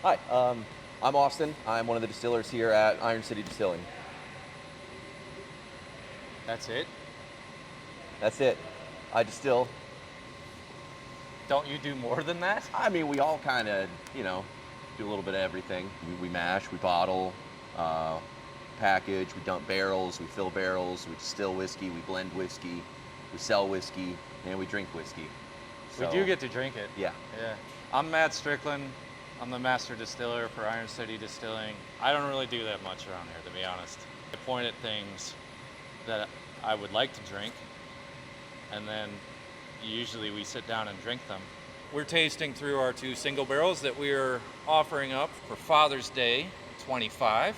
Hi, I'm Austin. I'm one of the distillers here at Iron City Distilling. That's it? That's it. I distill. Don't you do more than that? I mean, we all kind of, do a little bit of everything. We mash, we bottle, uh, package, we dump barrels, we fill barrels, we distill whiskey, we blend whiskey, we sell whiskey, and we drink whiskey. We So, do get to drink it. yeah. Yeah. I'm Matt Strickland. I'm the master distiller for Iron City Distilling. I don't really do that much around here, to be honest. I point at things that I would like to drink, and then usually we sit down and drink them. We're tasting through our two single barrels that we are offering up for Father's Day 25,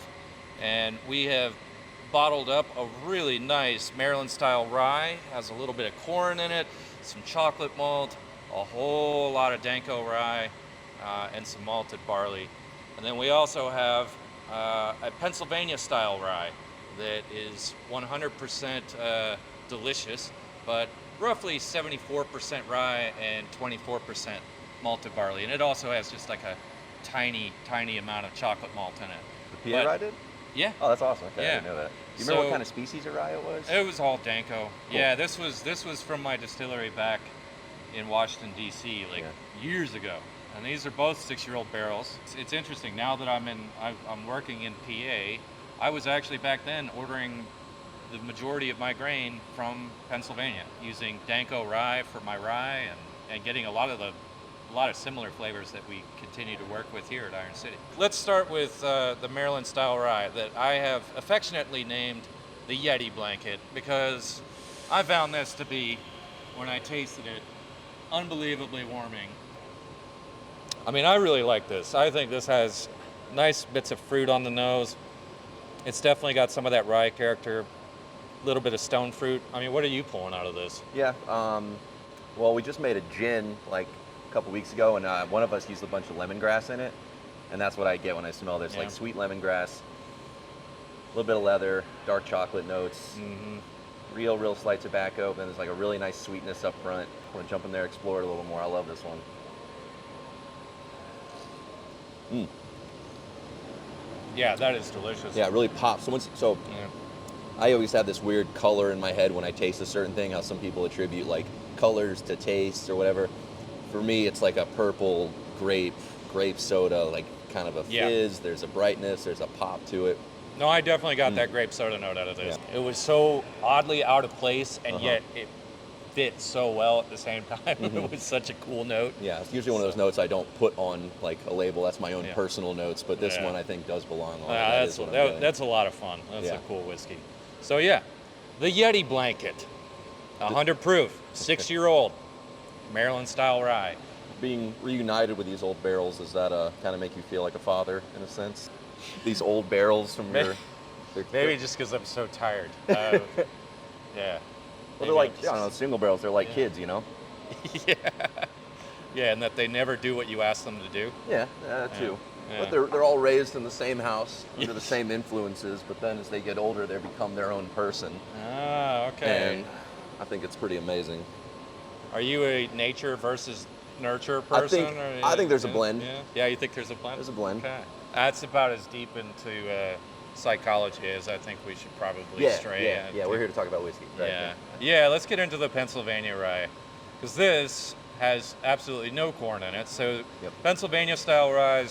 and we have bottled up a really nice Maryland-style rye. Has a little bit of corn in it, some chocolate malt, a whole lot of Danko rye, and some malted barley. And then we also have a Pennsylvania-style rye that is 100% delicious, but roughly 74% rye and 24% malted barley. And it also has just like a tiny, tiny amount of chocolate malt in it. The Peter rye did? Yeah. Oh, that's awesome. Okay, I Yeah. didn't know that. Do you remember what kind of species of rye it was? It was all Danko. Cool. Yeah, this was from my distillery back in Washington, D.C. Years ago. And these are both 6-year-old barrels. It's interesting, now that I'm working in PA, I was actually back then ordering the majority of my grain from Pennsylvania, using Danko rye for my rye, and getting a lot of similar flavors that we continue to work with here at Iron City. Let's start with the Maryland style rye that I have affectionately named the Yeti Blanket, because I found this to be, when I tasted it, unbelievably warming. I mean, I really like this. I think this has nice bits of fruit on the nose. It's definitely got some of that rye character, a little bit of stone fruit. I mean, what are you pulling out of this? Yeah. Well, we just made a gin like a couple weeks ago, and one of us used a bunch of lemongrass in it, and that's what I get when I smell this, Yeah. like sweet lemongrass, a little bit of leather, dark chocolate notes, real slight tobacco. Then there's like a really nice sweetness up front. I want to jump in there, explore it a little more. I love this one. Yeah, that is delicious. Yeah, it really pops. So Yeah. I always have this weird color in my head when I taste a certain thing, how some people attribute like colors to taste or whatever. For me, it's like a purple grape soda, like kind of a Yeah. fizz. There's a brightness, there's a pop to it. No, I definitely got that grape soda note out of this. It was so oddly out of place, and yet it fit so well at the same time. It was such a cool note. Yeah, it's usually one of those notes I don't put on like a label. That's my own Yeah. personal notes, but this Yeah. one I think does belong on. That is what I'm getting. That's a lot of fun. That's Yeah. a cool whiskey. So yeah, the Yeti Blanket, 100 proof, 6-year-old, Maryland style rye. Being reunited with these old barrels, does that kind of make you feel like a father in a sense? These old barrels from your... Maybe just because I'm so tired. Yeah. Well, they're like, I don't know, single barrels, they're like Yeah. kids, you know? Yeah. Yeah, and that they never do what you ask them to do. Yeah, too. Yeah. But they're all raised in the same house, under the same influences, but then as they get older, they become their own person. Ah, okay. And I think it's pretty amazing. Are you a nature versus nurture person? I think there's a blend. Yeah, you think there's a blend? There's a blend. Okay. That's about as deep into psychology as I think we should probably stray. Yeah, we're here to talk about whiskey. Right? Yeah, let's get into the Pennsylvania rye, because this has absolutely no corn in it. So Pennsylvania style rye,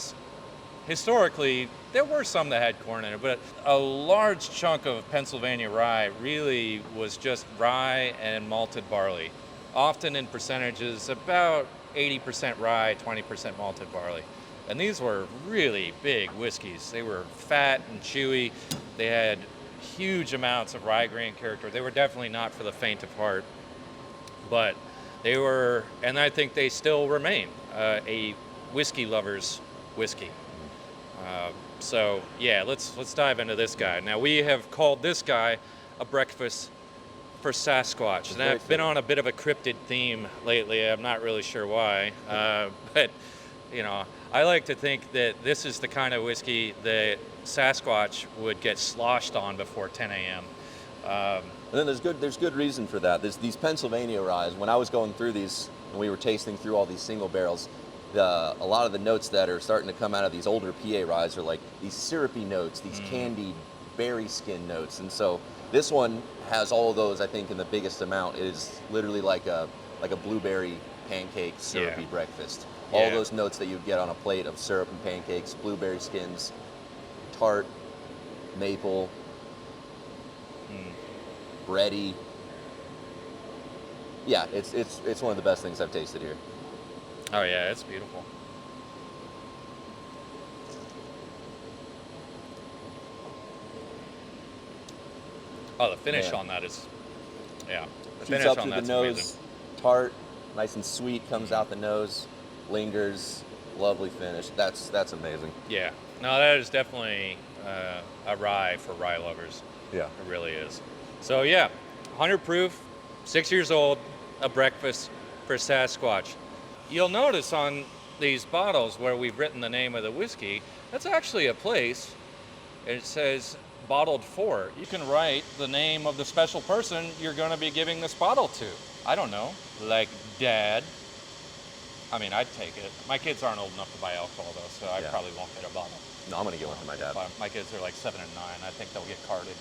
historically, there were some that had corn in it, but a large chunk of Pennsylvania rye really was just rye and malted barley, often in percentages about 80% rye, 20% malted barley. And these were really big whiskeys. They were fat and chewy. They had huge amounts of rye grain character. They were definitely not for the faint of heart, but they were, and I think they still remain, a whiskey lover's whiskey. So yeah, let's dive into this guy. Now, we have called this guy a breakfast for Sasquatch, and I've been on a bit of a cryptid theme lately. I'm not really sure why, but you know, I like to think that this is the kind of whiskey that Sasquatch would get sloshed on before 10 a.m. And then there's good reason for that. These Pennsylvania ryes, when I was going through these and we were tasting through all these single barrels, a lot of the notes that are starting to come out of these older PA ryes are like these syrupy notes, these candied berry skin notes. And so this one has all of those, I think, in the biggest amount. It is literally like a blueberry pancake syrupy breakfast. All those notes that you get on a plate of syrup and pancakes, blueberry skins, tart, maple, bready. Yeah, it's one of the best things I've tasted here. Oh yeah, it's beautiful. Oh, the finish on that is, yeah. The Shoots finish up on through the that's nose, amazing. tart, nice and sweet, comes out the nose, lingers, lovely finish. That's amazing. Yeah. No, that is definitely a rye for rye lovers. Yeah. It really is. So yeah, 100 proof, 6 years old, a breakfast for Sasquatch. You'll notice on these bottles where we've written the name of the whiskey, that's actually a place. It says bottled for. You can write the name of the special person you're going to be giving this bottle to. I don't know, like Dad. I mean, I'd take it. My kids aren't old enough to buy alcohol though, so I probably won't get a bottle. No, I'm gonna get one for my dad. My kids are like 7 and 9. I think they'll get carded.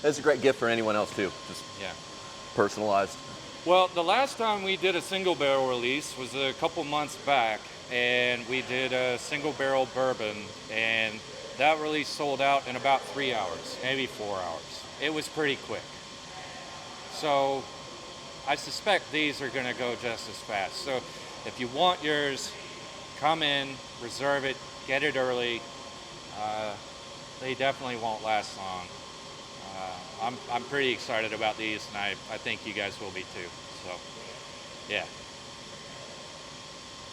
That's a great gift for anyone else too. Just personalized. Well, the last time we did a single barrel release was a couple months back, and we did a single barrel bourbon, and that release sold out in about 3 hours, maybe 4 hours. It was pretty quick. So I suspect these are going to go just as fast. So if you want yours, come in, reserve it, get it early. They definitely won't last long. I'm pretty excited about these, and I think you guys will be too. So, yeah.